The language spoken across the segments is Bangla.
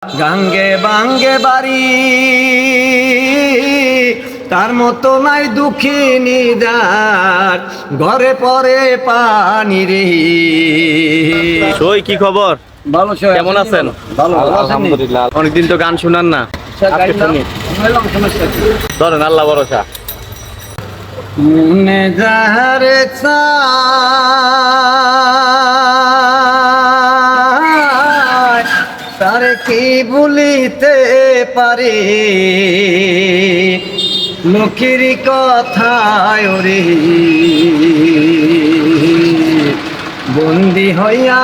গাঙ্গে বাঙ্গে বাড়ি তার মতো নাই দুঃখিনী যার ঘরে পরে পানি রে। সই কি খবর? ভালো, কেমন আছেন? ভালো, আলহামদুলিল্লাহ। অনেকদিন তো গান শুনান না, আজকে শুনি। ধরেন আল্লাহ ভরসা। মনে যারে চায় তারে কি ভুলিতে পারে, মুখের কথায় ওরে বন্দি হইয়া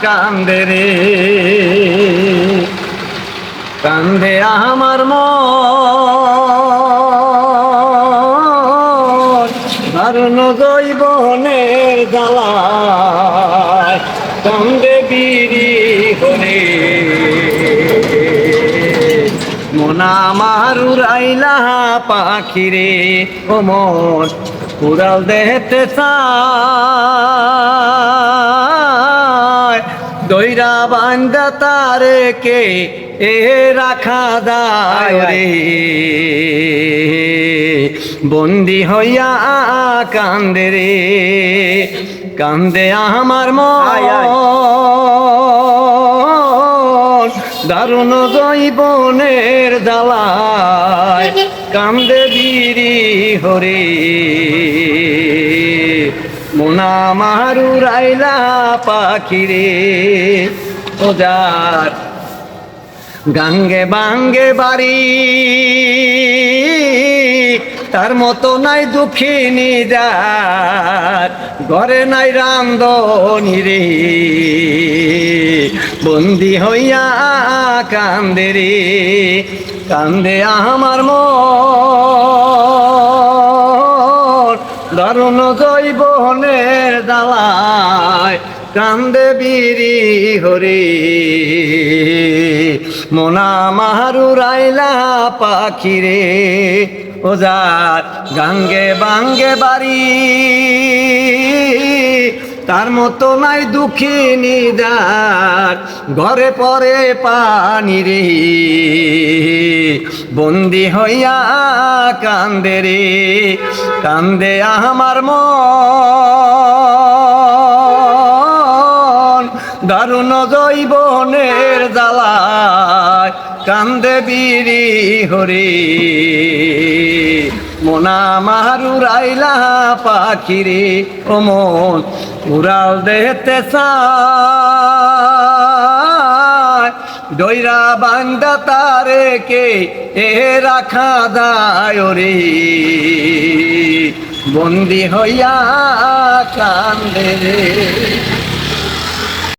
কান্দে রে, কান্দে আমার মন দারুণ জৈবনের জ্বালায়, কান্দে বিরি হরে মন আমার উড়াইলা পাখিরে, ও মন উড়াল দেখতে চায়, দইরা বান্দা তারে কে এ রাখা দায় রে, বন্দি হইয়া কান্দে রে, কান্দে আমার মন দারুণ জৈবনের জ্বালায়, কান্দে বিরি হরে মোনা মারু রাইলা পাখিরে, ও যার গাঙ্গে বাঙ্গে বাড়ি তার মতো নাই দুঃখিনী যার ঘরে নাই রান্ধনি রে, বন্দি হইয়া কান্দে রে, কান্দে আমার মন দারুণ জৈবনের জ্বালায়, কান্দে বিরি হরে মোনা মারু রাইলা পাখিরে, ও যার গাঙ্গে বাঙ্গে বাড়ি তার মতো নাই দুঃখিনী যার ঘরে পরে পানি রে, বন্দি হইয়া কান্দে রে, কান্দে আমার মন দারুণ জৈবনের জ্বালায়, কান্দে বিরি হরে মোনা মারু রাইলা পাখিরে, ও মন উড়াল দেখতে চায়, দইরা বান্দা তারে কে এ রাখা দায় রে, বন্দি হইয়া কান্দে রে।